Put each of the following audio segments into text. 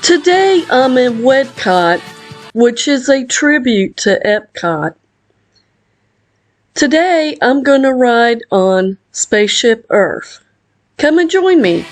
Today I'm in Wedcot, which is a tribute to EPCOT. Today I'm going to ride on Spaceship Earth. Come and join me.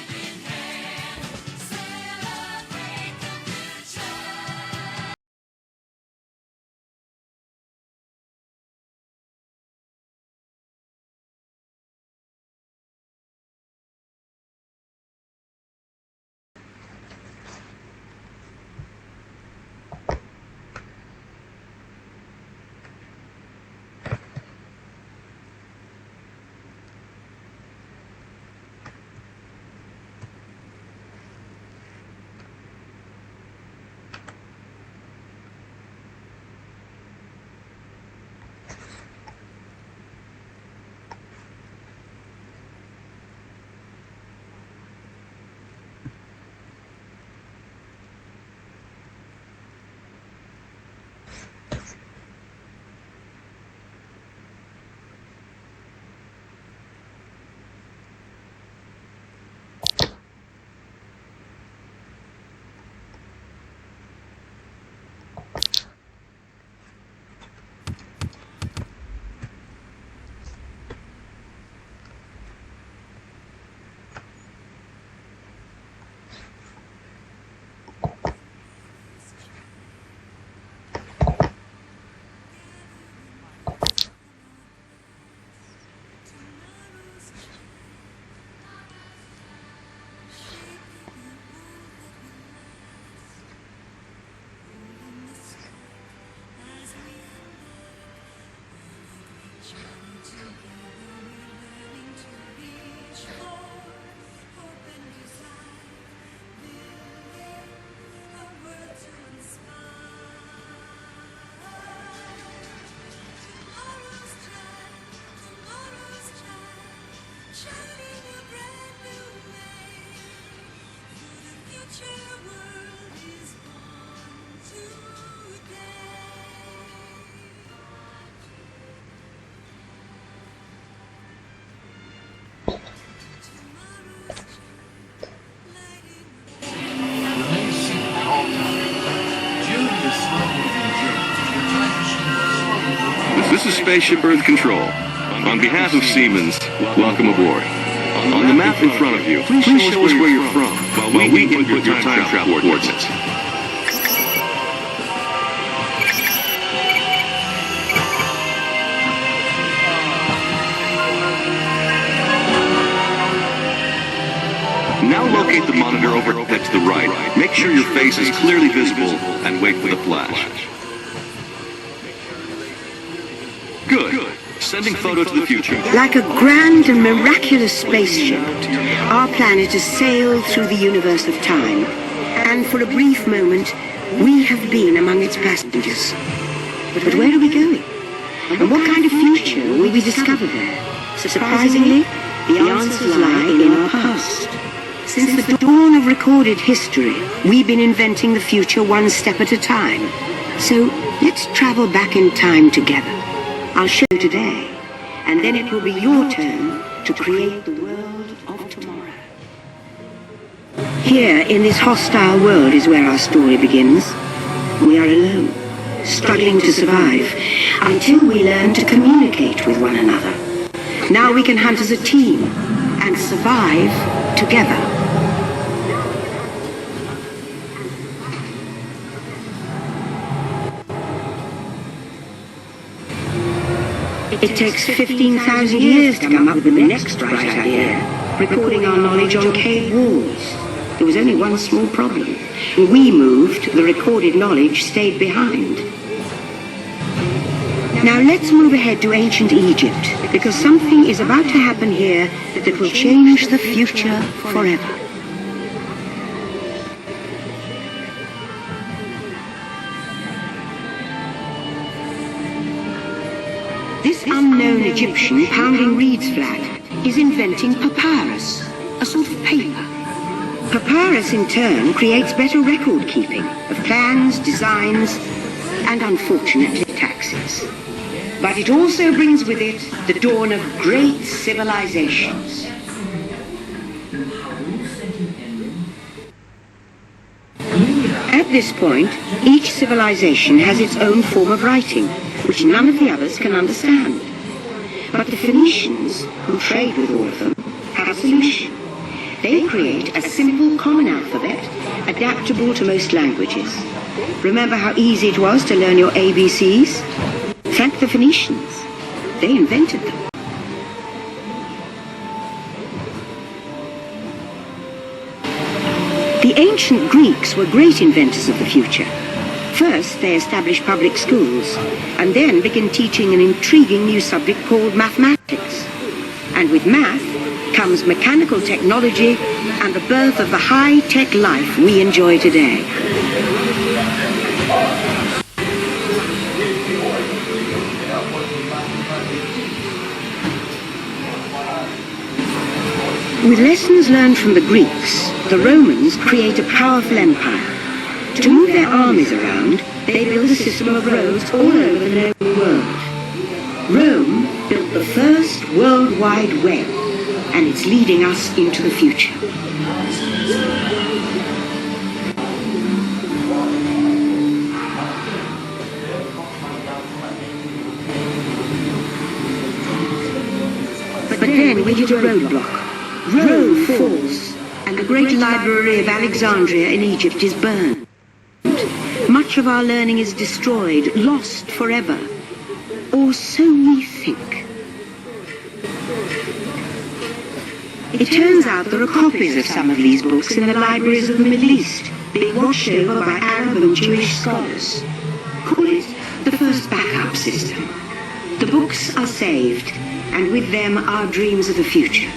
This is Spaceship Earth Control. On behalf of Siemens, welcome aboard. On the map in front of you, please show us where you're from while we input your time travel coordinates. Now locate the monitor overhead to the right. Make sure your face is clearly visible and wait for the flash. Good. Sending photo to the future. Like a grand and miraculous spaceship, our planet has sailed through the universe of time. And for a brief moment, we have been among its passengers. But where are we going? And what kind of future will we discover there? Surprisingly, the answers lie in our past. Since the dawn of recorded history, we've been inventing the future one step at a time. So let's travel back in time together. I'll show you today, and then it will be your turn to create the world of tomorrow. Here, in this hostile world, is where our story begins. We are alone, struggling to survive, until we learn to communicate with one another. Now we can hunt as a team, and survive together. It takes 15,000 years to come up with the next right idea, recording our knowledge on cave walls. There was only one small problem. When we moved, the recorded knowledge stayed behind. Now let's move ahead to ancient Egypt, because something is about to happen here that will change the future forever. This unknown Egyptian pounding reeds flat is inventing papyrus, a sort of paper. Papyrus in turn creates better record keeping of plans, designs, and unfortunately taxes. But it also brings with it the dawn of great civilizations. New this point, each civilization has its own form of writing, which none of the others can understand. But the Phoenicians, who trade with all of them, have a solution. They create a simple common alphabet, adaptable to most languages. Remember how easy it was to learn your ABCs? Thank the Phoenicians. They invented them. The ancient Greeks were great inventors of the future. First, they established public schools, and then began teaching an intriguing new subject called mathematics. And with math comes mechanical technology and the birth of the high-tech life we enjoy today. With lessons learned from the Greeks, the Romans create a powerful empire. To move their armies around, they build a system of roads all over the known world. Rome built the first World Wide Web, and it's leading us into the future. But then we hit a roadblock. Rome falls, and the great library of Alexandria in Egypt is burned. Much of our learning is destroyed, lost forever. Or so we think. It turns out there are copies of some of these books in the libraries of the Middle East, being watched over by Arab and Jewish scholars. Call it the first backup system. The books are saved, and with them our dreams of the future.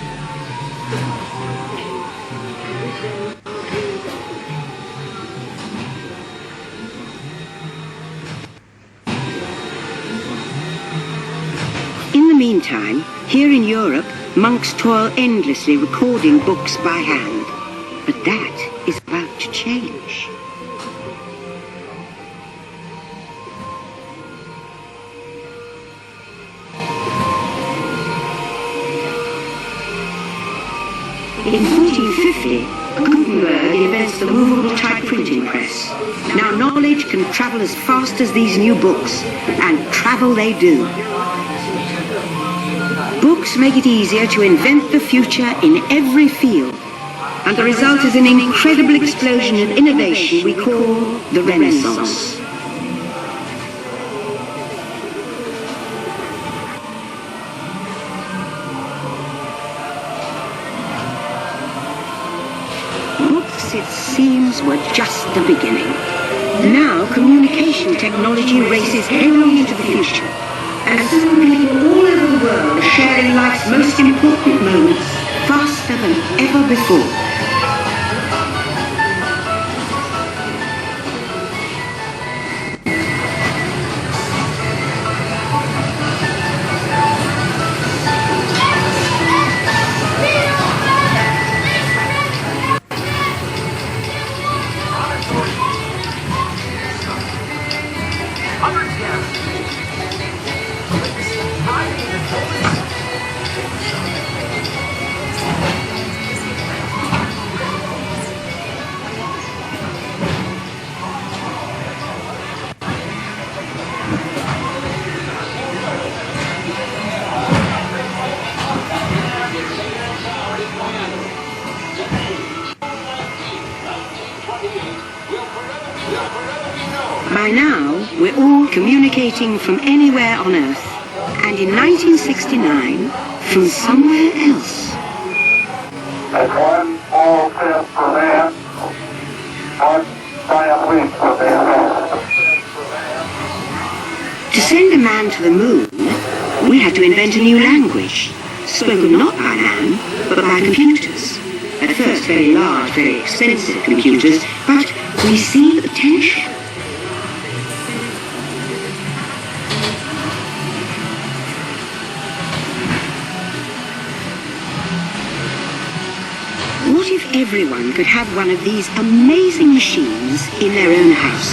In the meantime, here in Europe, monks toil endlessly recording books by hand. But that is about to change. In 1450, Gutenberg invents the movable type printing press. Now knowledge can travel as fast as these new books, and travel they do. Books make it easier to invent the future in every field, and the result is an incredible explosion of innovation we call the Renaissance. Books, it seems, were just the beginning. Now communication technology races heavily into the future. And soon people all over the world are sharing life's most important moments faster than ever before. By now, we're all communicating from anywhere on Earth, and in 1969, from somewhere else. That's one small step for man, one giant leap for mankind. To send a man to the moon, we had to invent a new language, spoken not by man, but by computers. At first, very large, very expensive computers, but we see the potential. What if everyone could have one of these amazing machines in their own house?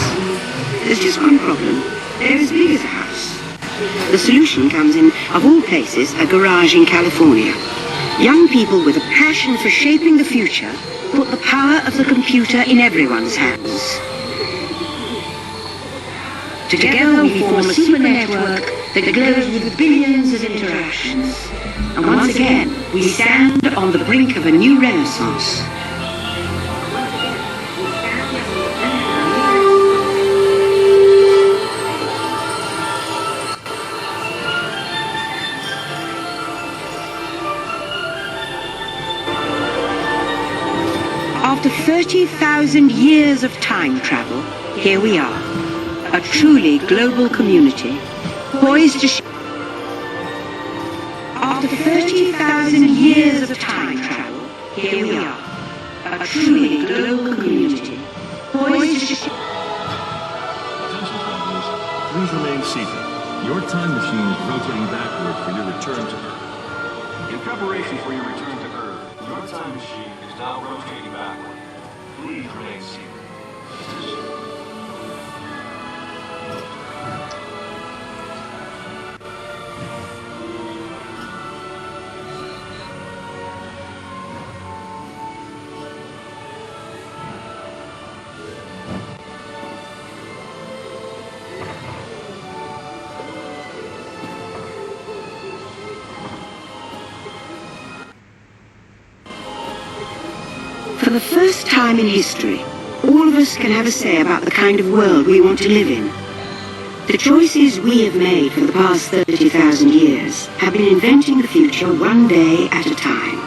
There's just one problem. They're as big as a house. The solution comes in, of all places, a garage in California. Young people with a passion for shaping the future put the power of the computer in everyone's hands. Together we form a super network that glows with billions of interactions. And once again, we stand on the brink of a new renaissance. After 30,000 years of time travel, here we are, a truly global community, poised to After 30,000 years of time travel, here we are, a truly global community, poised to Attention travelers, please remain seated. Your time machine is rotating backward for your return to Earth. In preparation for your return to Earth, your time machine is now rotating backward. Please remain seated. For the first time in history, all of us can have a say about the kind of world we want to live in. The choices we have made for the past 30,000 years have been inventing the future one day at a time.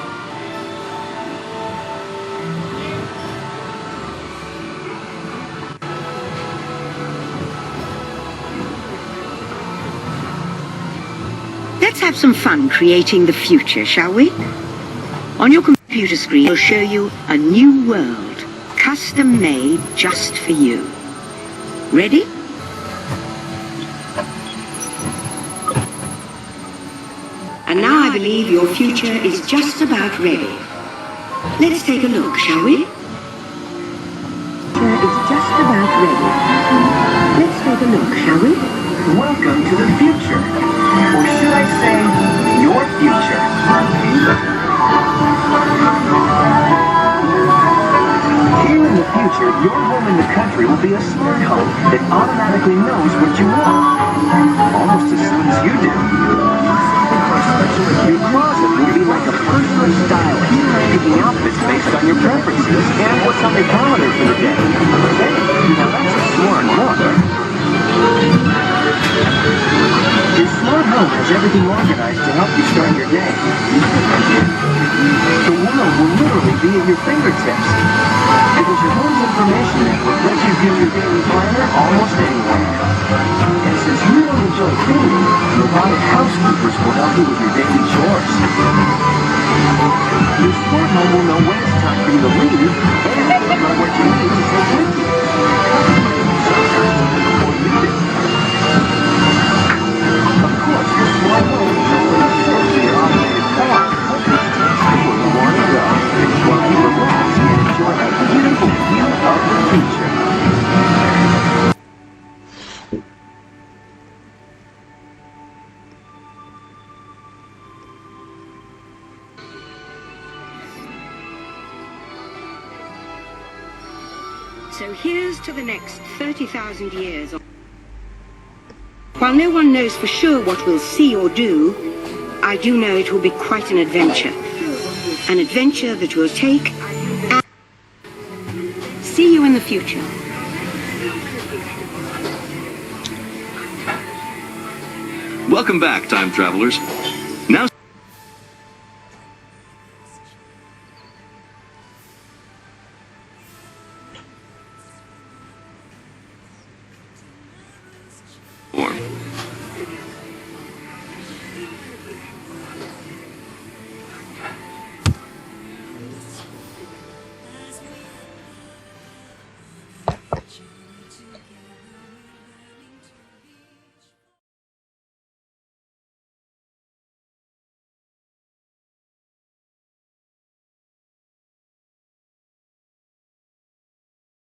Let's have some fun creating the future, shall we? On your computer screen, I'll show you a new world, custom made just for you. Ready? And now I believe your future is just about ready. Let's take a look, shall we? Future is just about ready. Let's take a look, shall we? Welcome to the future. Or should I say, your future. Here in the future, your home in the country will be a smart home that automatically knows what you want. Almost as soon as you do. Your closet will be like a personal stylist, picking outfits based on your preferences and what's on your calendar for the day. Hey, now that's a smart look. Your smart home has everything organized to help you start your day. The world will literally be at your fingertips. Because your home's information network lets you view your daily planner almost anywhere. And since you don't enjoy cleaning, robotic housekeepers will help you with your daily chores. Your smart home will know when it's time for you to leave, and it will know what you need to take with you. Sometimes even before leaving. Of course, your smart home will know when it's time for your automated car to put you where you want to go, while you relax and enjoy a beautiful view of the future. So here's to the next 30,000 years. While no one knows for sure what we'll see or do, I do know it will be quite an adventure. An adventure that will take and see you in the future. Welcome back, time travelers.